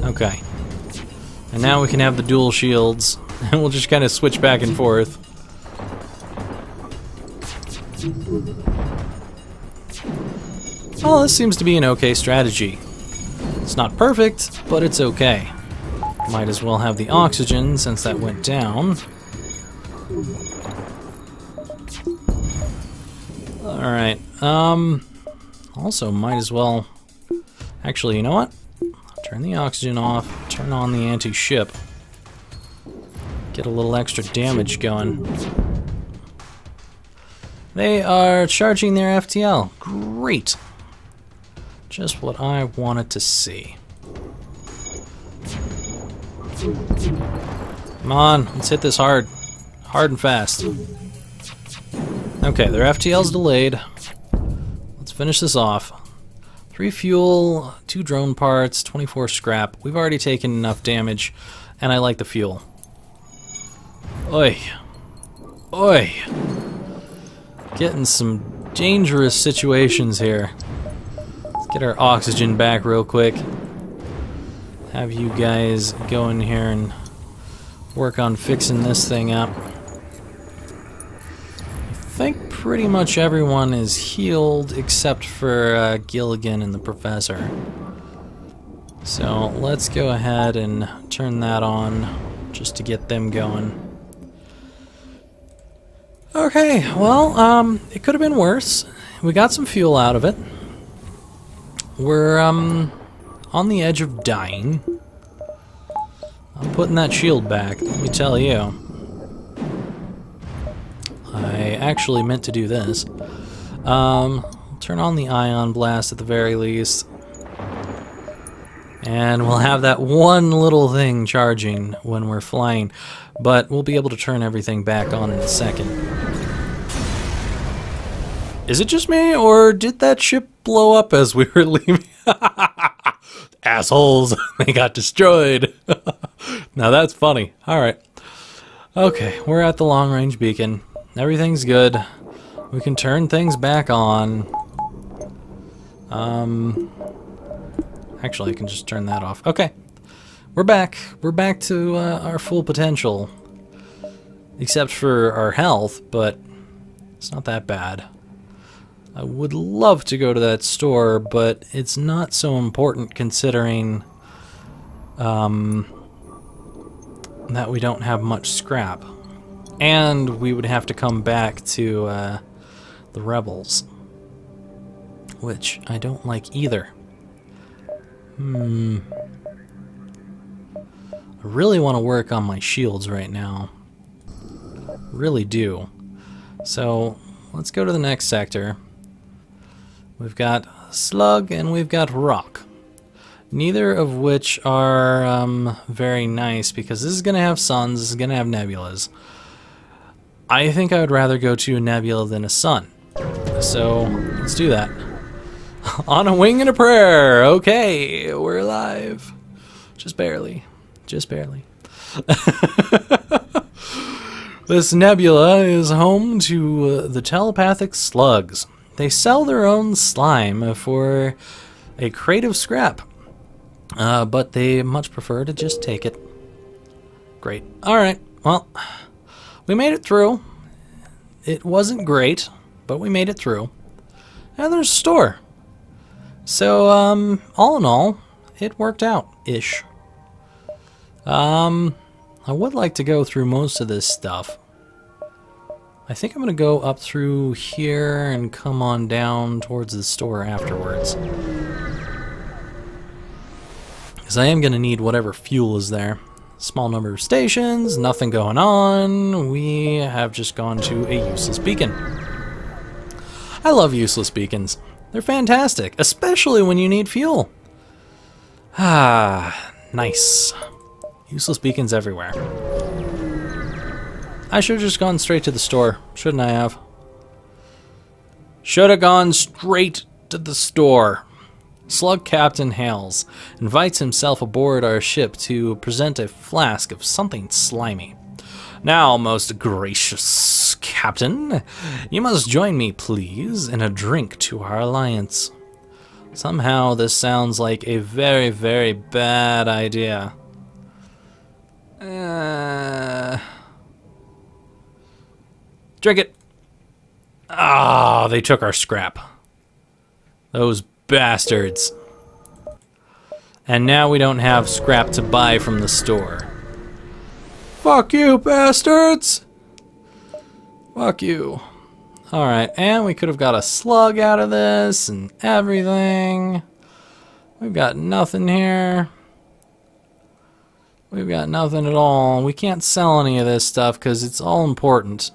Okay. And now we can have the dual shields, and we'll just kind of switch back and forth. Well, this seems to be an okay strategy. It's not perfect, but it's okay. Might as well have the oxygen since that went down. Alright, also might as well... Actually, you know what? Turn the oxygen off, turn on the anti-ship. Get a little extra damage going. They are charging their FTL. Great! Just what I wanted to see. Come on, let's hit this hard. Hard and fast. Okay, their FTL's delayed. Let's finish this off. 3 fuel, 2 drone parts, 24 scrap. We've already taken enough damage, and I like the fuel. Oi. Oi. Getting some dangerous situations here. Let's get our oxygen back real quick. Have you guys go in here and work on fixing this thing up. I think pretty much everyone is healed except for Gilligan and the Professor. So let's go ahead and turn that on just to get them going. Okay, well, it could have been worse. We got some fuel out of it. We're on the edge of dying. I'm putting that shield back, let me tell you. I actually meant to do this. Turn on the ion blast at the very least. And we'll have that one little thing charging when we're flying. But we'll be able to turn everything back on in a second. Is it just me, or did that ship blow up as we were leaving? Assholes! They got destroyed! Now that's funny. Alright. Okay, we're at the long-range beacon. Everything's good. We can turn things back on. Actually, I can just turn that off. Okay. We're back. We're back to our full potential. Except for our health, but it's not that bad. I would love to go to that store, but it's not so important considering that we don't have much scrap. And we would have to come back to the rebels, which I don't like either. I really want to work on my shields right now. Really do. So let's go to the next sector. We've got slug and we've got rock. Neither of which are very nice because this is going to have suns, this is going to have nebulas. I think I would rather go to a nebula than a sun. So let's do that. On a wing and a prayer. Okay, we're alive. Just barely. Just barely. This nebula is home to the telepathic slugs. They sell their own slime for a crate of scrap. But they much prefer to just take it. Great. Alright, well, we made it through. It wasn't great, but we made it through. And there's a store. So, all in all, it worked out-ish. I would like to go through most of this stuff. I think I'm going to go up through here and come on down towards the store afterwards. Because I am going to need whatever fuel is there. Small number of stations, nothing going on. We have just gone to a useless beacon. I love useless beacons. They're fantastic, especially when you need fuel. Ah, nice. Useless beacons everywhere. I should have just gone straight to the store, shouldn't I have? Should have gone straight to the store. Slug Captain Hales invites himself aboard our ship to present a flask of something slimy. Now, most gracious Captain, you must join me, please, in a drink to our alliance. Somehow this sounds like a very, very bad idea. Drink it! Ah, they took our scrap. Those bastards. And now we don't have scrap to buy from the store. Fuck you, bastards! Fuck you. Alright, and we could have got a slug out of this and everything. We've got nothing here. We've got nothing at all. We can't sell any of this stuff because it's all important.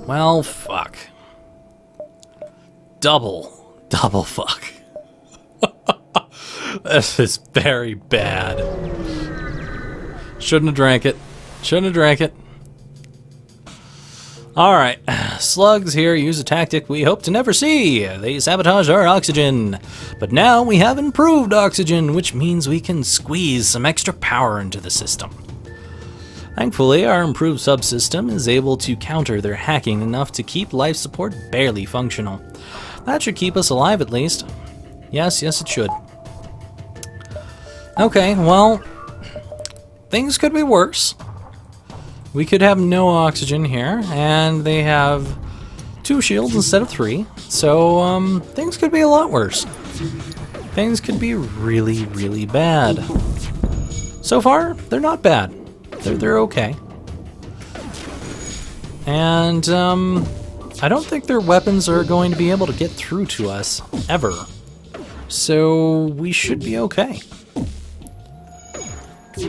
Well, fuck. Double fuck. This is very bad. Shouldn't have drank it. Shouldn't have drank it. Alright, slugs here use a tactic we hope to never see. They sabotage our oxygen. But now we have improved oxygen, which means we can squeeze some extra power into the system. Thankfully, our improved subsystem is able to counter their hacking enough to keep life support barely functional. That should keep us alive at least. Yes, it should. Okay, well, things could be worse. We could have no oxygen here, and they have 2 shields instead of 3, so things could be a lot worse. Things could be really, really bad. So far, they're not bad. They're okay. And I don't think their weapons are going to be able to get through to us, ever. So we should be okay.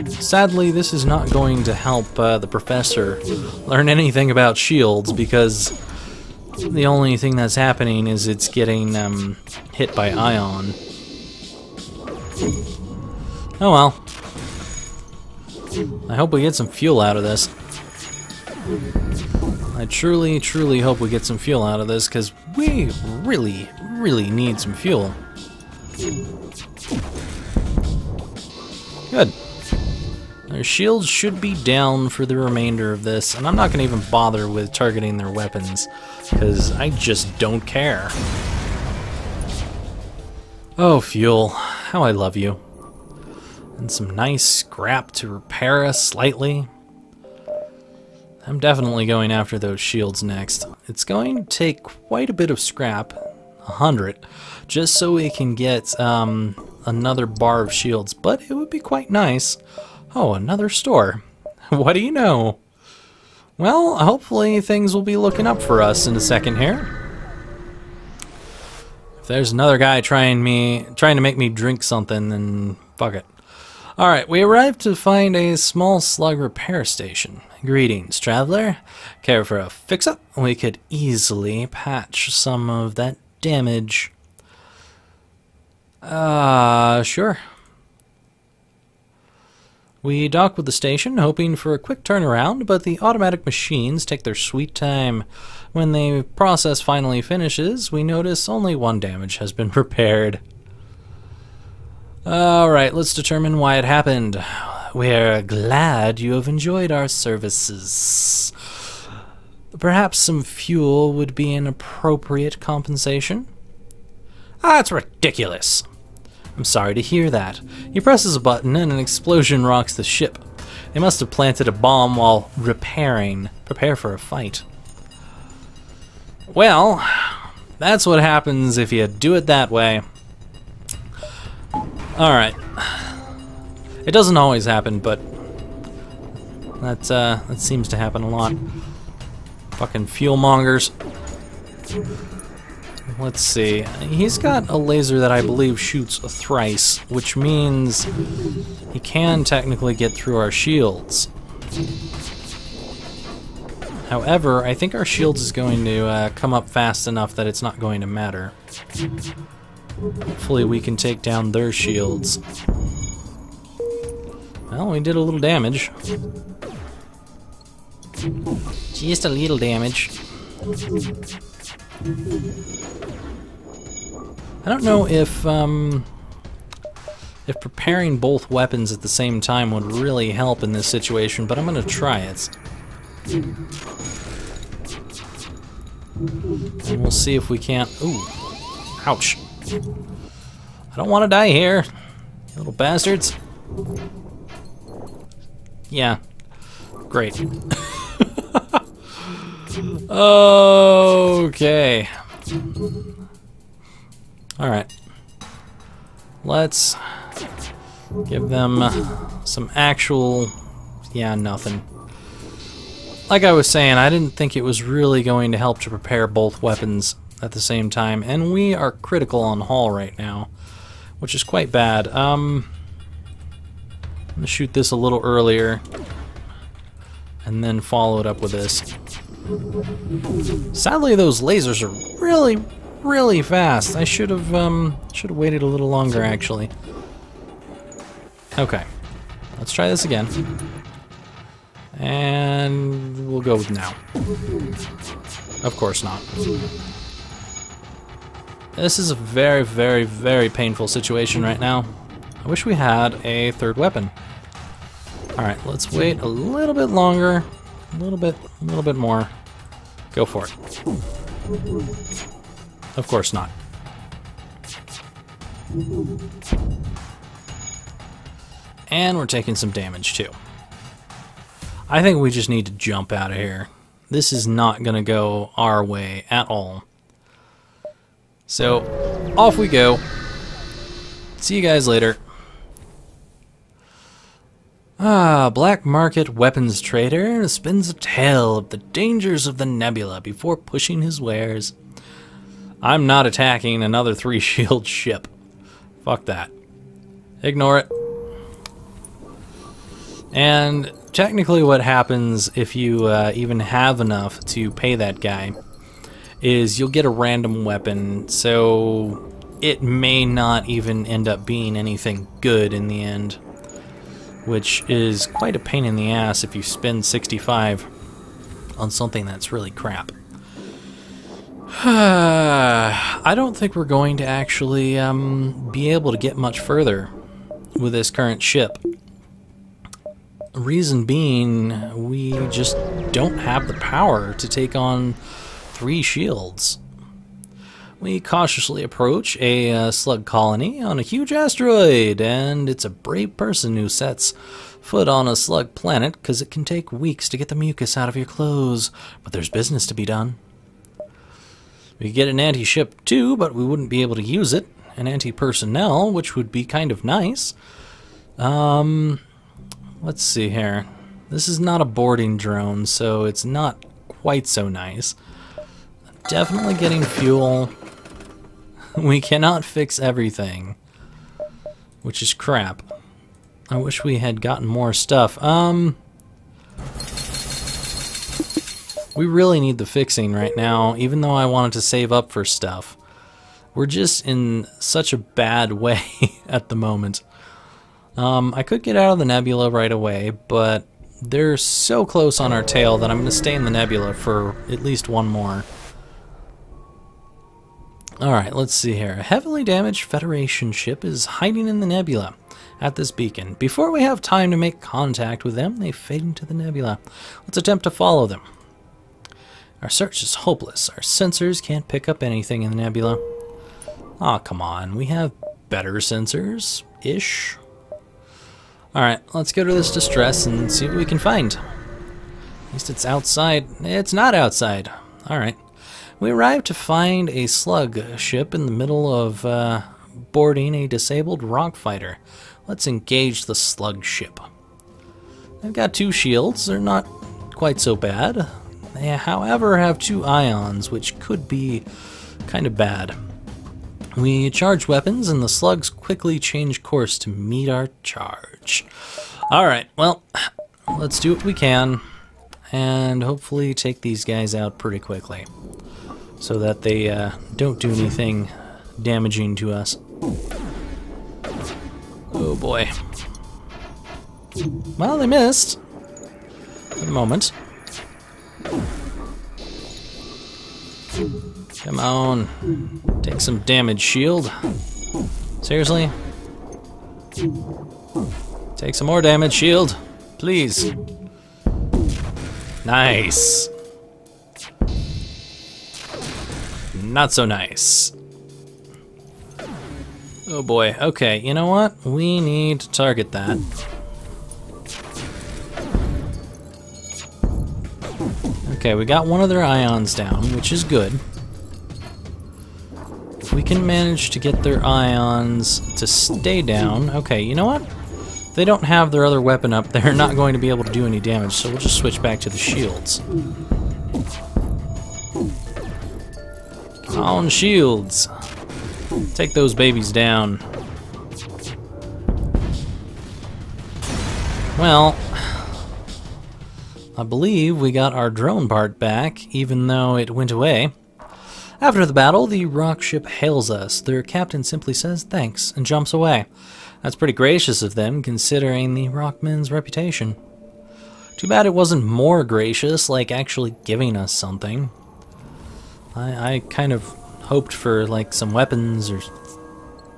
Sadly, this is not going to help the professor learn anything about shields, because the only thing that's happening is it's getting hit by ion. Oh well. I hope we get some fuel out of this. I truly, truly hope we get some fuel out of this, because we really, really need some fuel. Good. Their shields should be down for the remainder of this, and I'm not going to even bother with targeting their weapons, because I just don't care. Oh, fuel, how I love you. And some nice scrap to repair us slightly. I'm definitely going after those shields next. It's going to take quite a bit of scrap, 100, just so we can get another bar of shields, but it would be quite nice. Oh, another store. What do you know? Well, hopefully things will be looking up for us in a second here. If there's another guy trying to make me drink something, then fuck it. Alright, we arrived to find a small slug repair station. Greetings, traveler. Care for a fix-up? We could easily patch some of that damage. Sure. We dock with the station, hoping for a quick turnaround, but the automatic machines take their sweet time. When the process finally finishes, we notice only 1 damage has been repaired. Alright, let's determine why it happened. We're glad you have enjoyed our services. Perhaps some fuel would be an appropriate compensation? That's ridiculous. I'm sorry to hear that. He presses a button and an explosion rocks the ship. They must have planted a bomb while repairing. Prepare for a fight. Well, that's what happens if you do it that way. Alright. It doesn't always happen, but that seems to happen a lot. Fucking fuel mongers. Let's see. He's got a laser that I believe shoots thrice, which means he can technically get through our shields. However, I think our shields is going to come up fast enough that it's not going to matter. Hopefully we can take down their shields. Well, we did a little damage. Just a little damage. I don't know if preparing both weapons at the same time would really help in this situation, but I'm going to try it. And we'll see if we can't... Ooh, Ouch. I don't want to die here, you little bastards. Yeah. Great. Okay. Alright. Let's give them some actual... Yeah, nothing. Like I was saying, I didn't think it was really going to help to prepare both weapons at the same time, and we are critical on hull right now, which is quite bad. I'm gonna shoot this a little earlier, and then follow it up with this. Sadly, those lasers are really, really fast. I should have waited a little longer, actually. Okay, let's try this again. And we'll go with now. Of course not. This is a very, very, very painful situation right now. I wish we had a third weapon. Alright, let's wait a little bit longer. A little bit more. Go for it. Of course not. And we're taking some damage too. I think we just need to jump out of here. This is not going to go our way at all. So, off we go. See you guys later. Black market weapons trader spins a tale of the dangers of the nebula before pushing his wares. I'm not attacking another 3-shield ship. Fuck that. Ignore it. And technically what happens if you even have enough to pay that guy is you'll get a random weapon, so it may not even end up being anything good in the end, which is quite a pain in the ass if you spend 65 on something that's really crap. I don't think we're going to actually be able to get much further with this current ship. Reason being, we just don't have the power to take on 3 shields. We cautiously approach a slug colony on a huge asteroid, and it's a brave person who sets foot on a slug planet because it can take weeks to get the mucus out of your clothes, but there's business to be done. We could get an anti-ship too, but we wouldn't be able to use it. An anti-personnel, which would be kind of nice. Let's see here. This is not a boarding drone, so it's not quite so nice. Definitely getting fuel. We cannot fix everything, which is crap. I wish we had gotten more stuff. We really need the fixing right now, even though I wanted to save up for stuff. We're just in such a bad way at the moment. I could get out of the nebula right away, but they're so close on our tail that I'm going to stay in the nebula for at least one more. Alright, let's see here. A heavily damaged Federation ship is hiding in the nebula at this beacon. Before we have time to make contact with them, they fade into the nebula. Let's attempt to follow them. Our search is hopeless. Our sensors can't pick up anything in the nebula. Aw, come on. We have better sensors-ish. Alright, let's go to this distress and see what we can find. At least it's outside. It's not outside. Alright. We arrived to find a slug ship in the middle of boarding a disabled rock fighter. Let's engage the slug ship. They've got 2 shields. They're not quite so bad. They, however, have 2 ions, which could be kind of bad. We charge weapons, and the slugs quickly change course to meet our charge. Alright, well, let's do what we can, and hopefully take these guys out pretty quickly, so that they don't do anything damaging to us. Oh boy. Well, they missed. For the moment. Come on. Take some damage, shield. Seriously? Take some more damage, shield. Please. Nice. Not so nice. Oh boy. Okay, you know what? We need to target that. Okay, we got one of their ions down, which is good. If we can manage to get their ions to stay down... Okay, you know what? If they don't have their other weapon up, they're not going to be able to do any damage, so we'll just switch back to the shields. Come on, shields. Take those babies down. Well, I believe we got our drone part back, even though it went away. After the battle, the rock ship hails us. Their captain simply says thanks and jumps away. That's pretty gracious of them, considering the Rockmen's reputation. Too bad it wasn't more gracious, like actually giving us something. I kind of hoped for like some weapons or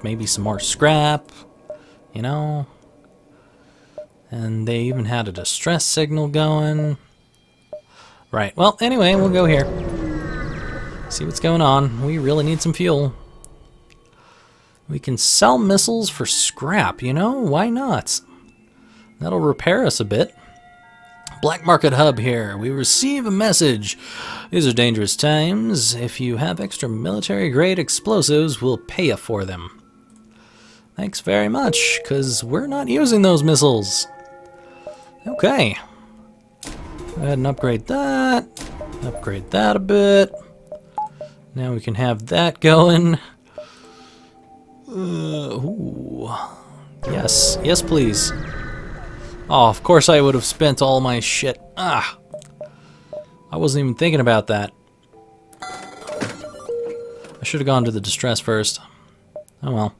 maybe some more scrap, you know? And they even had a distress signal going. Right, well, anyway, we'll go here. See what's going on. We really need some fuel. We can sell missiles for scrap, you know? Why not? That'll repair us a bit. Black Market Hub here. We receive a message. These are dangerous times. If you have extra military-grade explosives, we'll pay you for them. Thanks very much, because we're not using those missiles. Okay. Go ahead and upgrade that. Upgrade that a bit. Now we can have that going. Ooh. Yes. Yes, please. Oh, of course I would have spent all my shit. Ah. I wasn't even thinking about that. I should have gone to the distress first. Oh well.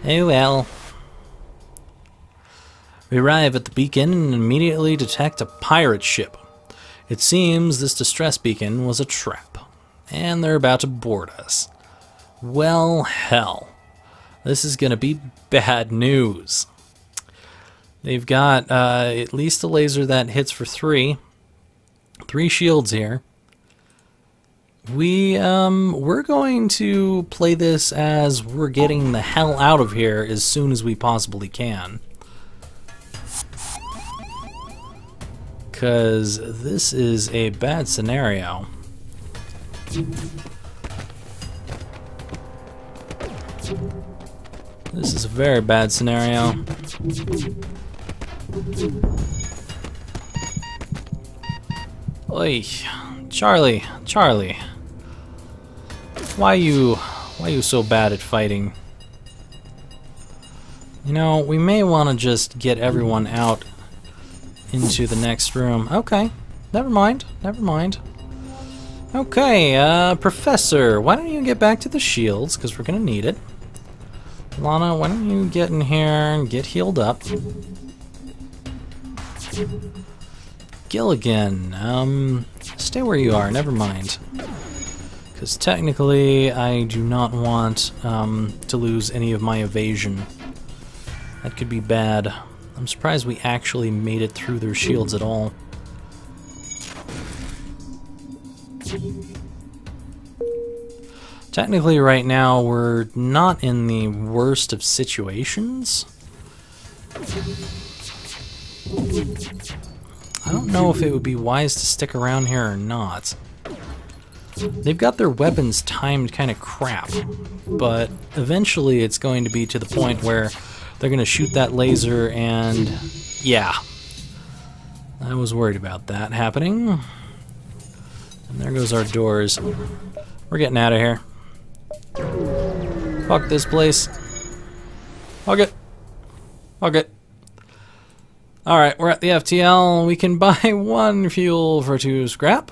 Oh well. We arrive at the beacon and immediately detect a pirate ship. It seems this distress beacon was a trap, and they're about to board us. Well, hell. This is gonna be bad news. They've got at least a laser that hits for 3 shields here. We're going to play this as we're getting the hell out of here as soon as we possibly can. Because this is a bad scenario. This is a very bad scenario. Oi, Charlie. Why you so bad at fighting? You know, we may want to just get everyone out into the next room. Okay, never mind. Okay, Professor, why don't you get back to the shields, because we're going to need it. Lana, why don't you get in here and get healed up. Gilligan, stay where you are, never mind. Because technically, I do not want to lose any of my evasion. That could be bad. I'm surprised we actually made it through their shields at all. Technically, right now, we're not in the worst of situations. I don't know if it would be wise to stick around here or not. They've got their weapons timed kind of crap, but eventually it's going to be to the point where they're going to shoot that laser and... yeah. I was worried about that happening. And there goes our doors. We're getting out of here. Fuck this place. Fuck it. Fuck it. Alright, we're at the FTL. We can buy 1 fuel for 2 scrap,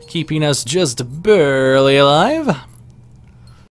keeping us just barely alive.